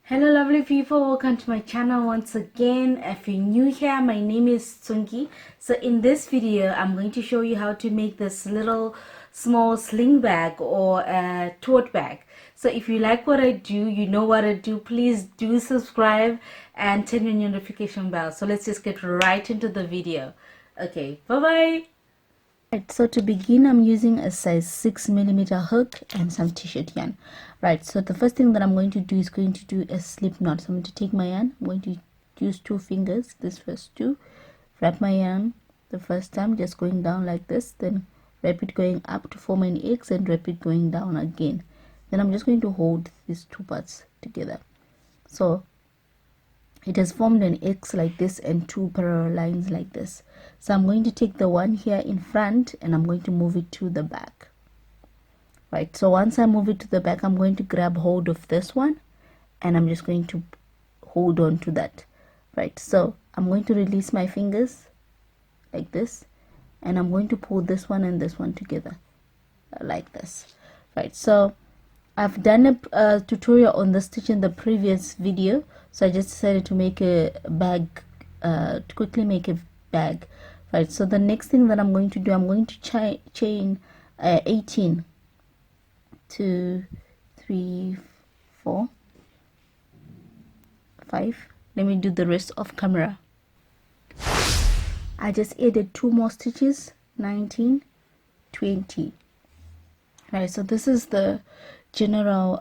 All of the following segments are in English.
Hello lovely people, welcome to my channel once again. If you're new here, my name is Tsungie. So in this video I'm going to show you how to make this little small sling bag or a tote bag. So if you like what I do, you know what I do, please do subscribe and turn on your notification bell. So let's just get right into the video. Okay, bye bye. Right, so to begin, I'm using a size 6mm hook and some t-shirt yarn. Right, so the first thing that I'm going to do is going to do a slip knot. So I'm going to take my yarn, I'm going to use 2 fingers, this first 2, wrap my yarn the first time, just going down like this, then wrap it going up to form an X and wrap it going down again. Then I'm just going to hold these 2 parts together. So it has formed an X like this and 2 parallel lines like this. So I'm going to take the one here in front and I'm going to move it to the back. Right, so once I move it to the back, I'm going to grab hold of this one and I'm just going to hold on to that. Right, so I'm going to release my fingers like this and I'm going to pull this one and this one together like this. Right, so I've done a tutorial on the stitch in the previous video, so I just decided to make a bag, to quickly make a bag. Right, so the next thing that I'm going to do, I'm going to chain 18, 2, 3, 4, 5. Let me do the rest off camera. I just added 2 more stitches, 19, 20. Right, so this is the general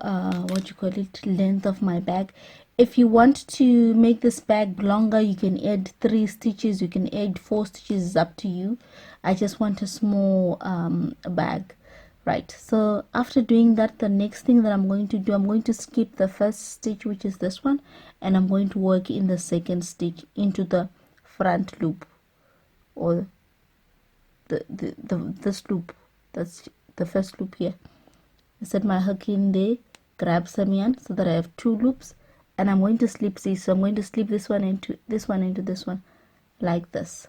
length of my bag. If you want to make this bag longer, you can add 3 stitches, you can add 4 stitches, it's up to you. I just want a small bag. Right, so after doing that, the next thing that I'm going to do, I'm going to skip the first stitch, which is this one, and I'm going to work in the second stitch into the front loop, or this loop. That's the first loop here. I set my hook in there, grab some yarn so that I have 2 loops, and I'm going to slip stitch. So I'm going to slip this one into this one like this,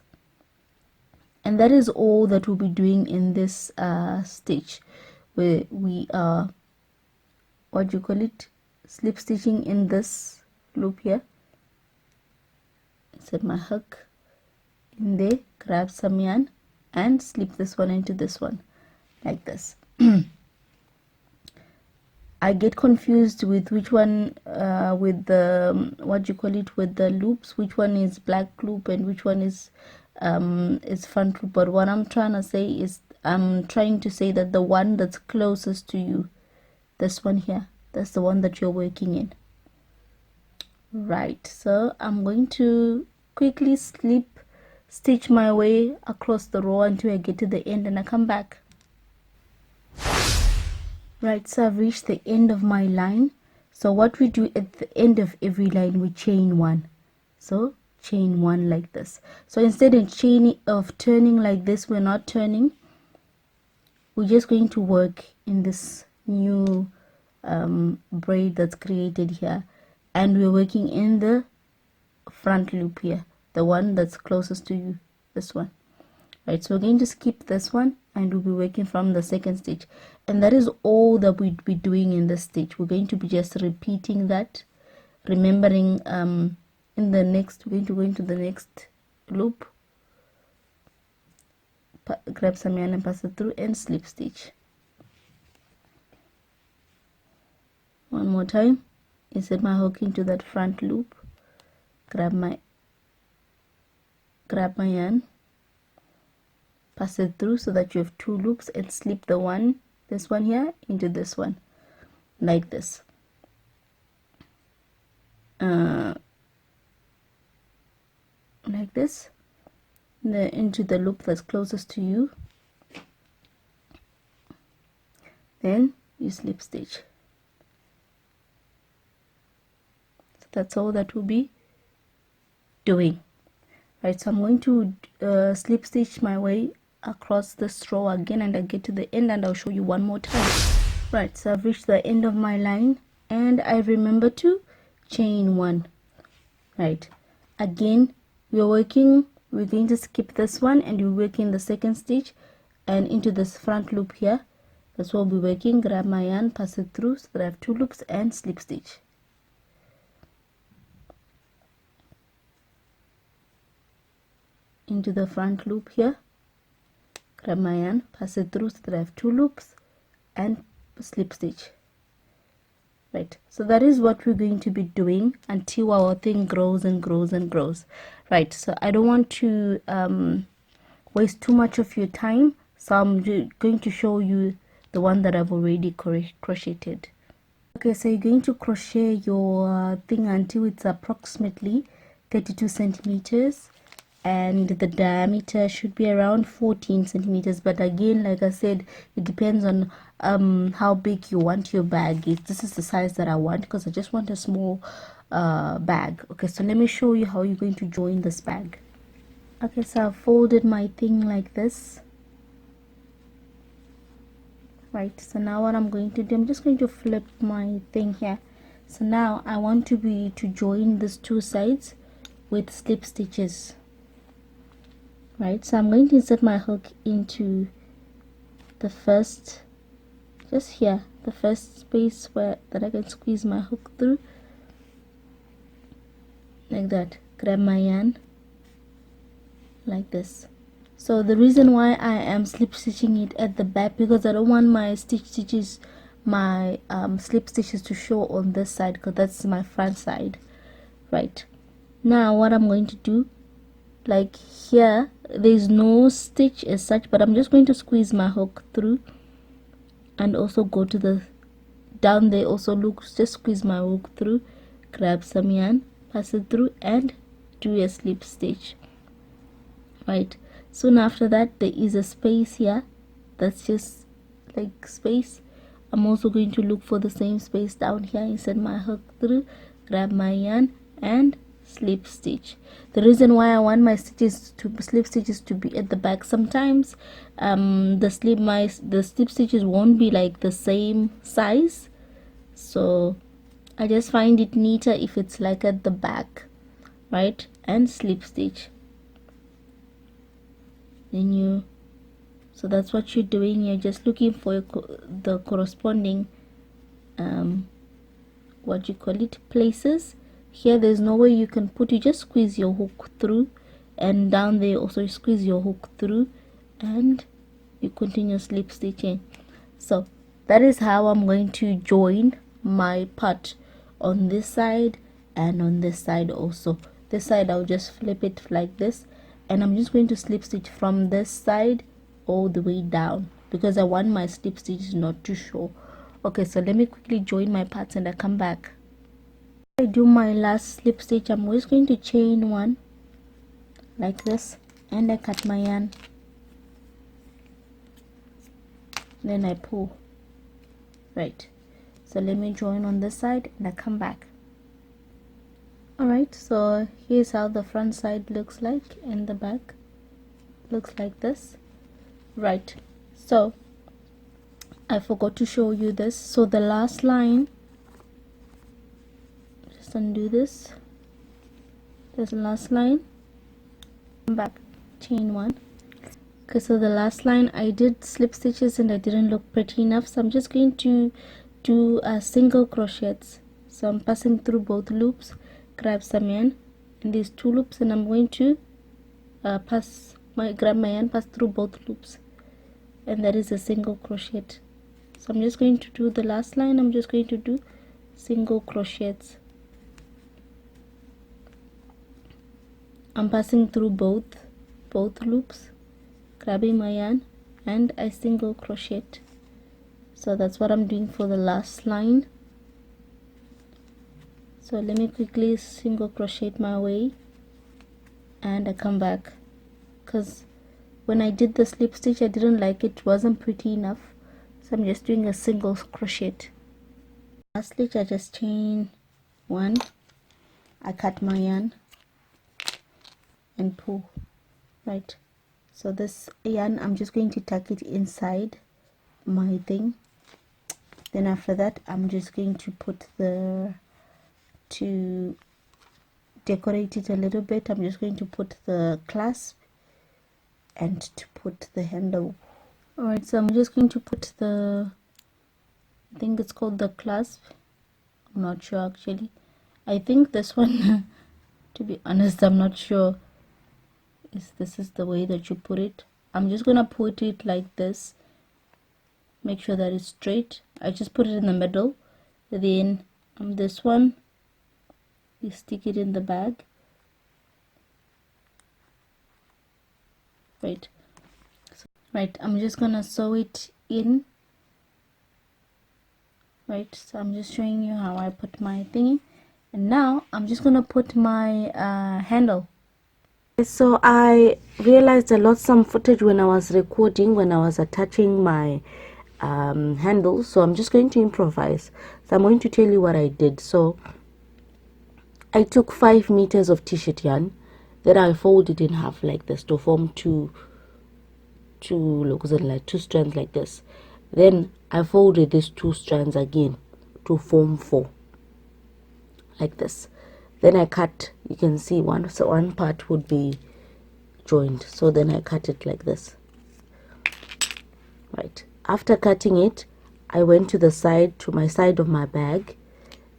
and that is all that we'll be doing in this stitch, where we are slip stitching in this loop here. Set my hook in there, grab some yarn and slip this one into this one like this. I get confused with which one with the with the loops, which one is black loop and which one is front loop. But what I'm trying to say is, I'm trying to say that the one that's closest to you, this one here, that's the one that you're working in. Right, so I'm going to quickly slip stitch my way across the row until I get to the end and I come back. Right, so I've reached the end of my line. So what we do at the end of every line, we chain 1. So chain 1 like this. So instead of turning like this, we're not turning. We're just going to work in this new braid that's created here, and we're working in the front loop here, the one that's closest to you, this one. Right, so we're going to skip this one and we'll be working from the second stitch, and that is all that we'll be doing in this stitch. We're going to be just repeating that, remembering in the next, we're going to go into the next loop, grab some yarn and pass it through and slip stitch. One more time, insert my hook into that front loop, grab my yarn, pass it through so that you have 2 loops, and slip the one, this one here, into this one like this. Like this, into the loop that's closest to you, then you slip stitch. So that's all that we'll be doing. Right, so I'm going to slip stitch my way across this row again, and I get to the end and I'll show you one more time. Right, so I've reached the end of my line and I remember to chain 1. Right, again we're going to skip this one and we're working the second stitch and into this front loop here. That's what we'll be working. Grab my yarn, pass it through so that I have 2 loops and slip stitch. into the front loop here, grab my yarn, pass it through so that I have 2 loops, and slip stitch. Right, so that is what we're going to be doing until our thing grows and grows and grows. Right, so I don't want to waste too much of your time, so I'm going to show you the one that I've already crocheted. Okay, so you're going to crochet your thing until it's approximately 32 centimeters, and the diameter should be around 14 centimeters. But again, like I said, it depends on how big you want your bag. This is the size that I want, because I just want a small bag. Okay, so let me show you how you're going to join this bag. Okay, so I've folded my thing like this. Right, so now what I'm going to do, I'm just going to flip my thing here. So now I want to join these 2 sides with slip stitches. Right, so I'm going to insert my hook into the first, just here, the first space where that I can squeeze my hook through, like that. Grab my yarn like this. So the reason why I am slip stitching it at the back, because I don't want my slip stitches to show on this side, because that's my front side. Right, now what I'm going to do, like here there's no stitch as such, but I'm just going to squeeze my hook through and also go to the down there, also look, just squeeze my hook through, grab some yarn, pass it through, and do a slip stitch. Right, soon after that there is a space here, that's just like space. I'm also going to look for the same space down here, insert my hook through, grab my yarn, and slip stitch. The reason why I want my slip stitches to be at the back, sometimes the slip stitches won't be like the same size, so I just find it neater if it's like at the back. Right, and slip stitch. Then so that's what you're doing. You're just looking for the corresponding what you call it, places. Here there's no way you can put, you just squeeze your hook through, and down there also you squeeze your hook through, and you continue slip stitching. So that is how I'm going to join my part on this side and on this side also. This side I'll just flip it like this, and I'm just going to slip stitch from this side all the way down, because I want my slip stitches not to show. Okay, so let me quickly join my parts and I come back. I do my last slip stitch, I'm just going to chain 1 like this, and I cut my yarn, then I pull. Right, so let me join on this side and I come back. Alright, so here's how the front side looks like, and the back looks like this. Right, so I forgot to show you this. So the last line, just undo this, there's the last line, come back, chain 1. Okay, so the last line I did slip stitches and I didn't look pretty enough, so I'm just going to do a single crochets. So I'm passing through both loops, grab some yarn in these 2 loops, and I'm going to grab my yarn, pass through both loops, and that is a single crochet. So I'm just going to do the last line, I'm just going to do single crochets. I'm passing through both loops, grabbing my yarn, and I single crochet. So that's what I'm doing for the last line. So let me quickly single crochet my way, and I come back, because when I did the slip stitch I didn't like it, wasn't pretty enough, so I'm just doing a single crochet. Last stitch I just chain 1, I cut my yarn and pull. Right, so this yarn I'm just going to tuck it inside my thing. Then after that I'm just going to put to decorate it a little bit, I'm just going to put the clasp and to put the handle. Alright, so I'm just going to put I think it's called the clasp, I'm not sure actually. I think this one to be honest I'm not sure, this is the way that you put it. I'm just gonna put it like this. Make sure that it's straight. I just put it in the middle. Then this one, you stick it in the bag. Right. Right, I'm just gonna sew it in. Right, so I'm just showing you how I put my thingy, and now I'm just gonna put my handle. So I realized I lost some footage when I was recording, when I was attaching my handle, so I'm just going to improvise. So I'm going to tell you what I did. So I took 5 meters of t-shirt yarn, then I folded in half like this to form two strands like this. Then I folded these 2 strands again to form 4 like this. Then I cut, you can see one part would be joined, so then I cut it like this. Right, after cutting it, I went to the side, to my side of my bag.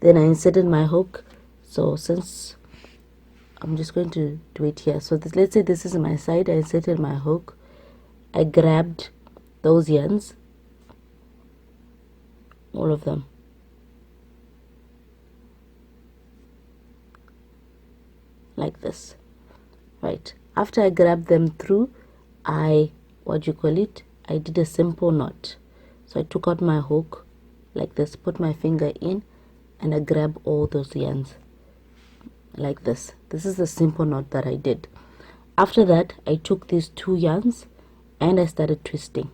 Then I inserted my hook. So since I'm just going to do it here, so let's say this is my side, I inserted my hook. I grabbed those yarns, all of them, like this. Right, after I grabbed them through, I did a simple knot. So I took out my hook like this, put my finger in, and I grab all those yarns like this. This is the simple knot that I did. After that, I took these 2 yarns and I started twisting.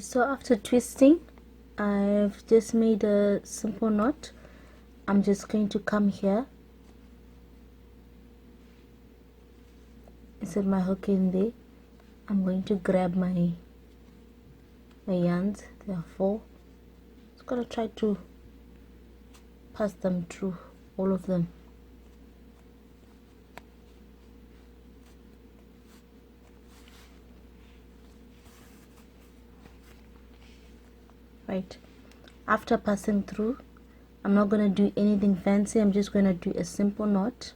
So after twisting, I've just made a simple knot. I'm just going to come here, insert my hook in there. I'm going to grab my yarns. There are 4. Just gonna try to pass them through, all of them. Right, after passing through, I'm not going to do anything fancy. I'm just going to do a simple knot.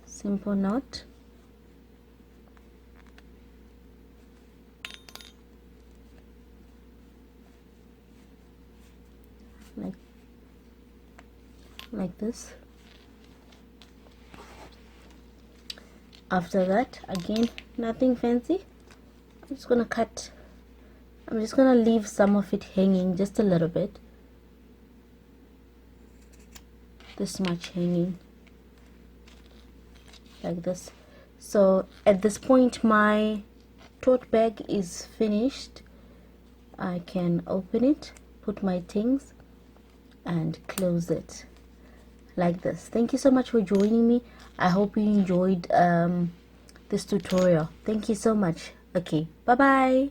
Simple knot. Like this. After that, again, nothing fancy. I'm just gonna cut. I'm just gonna leave some of it hanging, just a little bit, this much hanging like this. So at this point, my tote bag is finished. I can open it, put my things, and close it like this. Thank you so much for joining me. I hope you enjoyed this tutorial. Thank you so much. Okay, bye bye.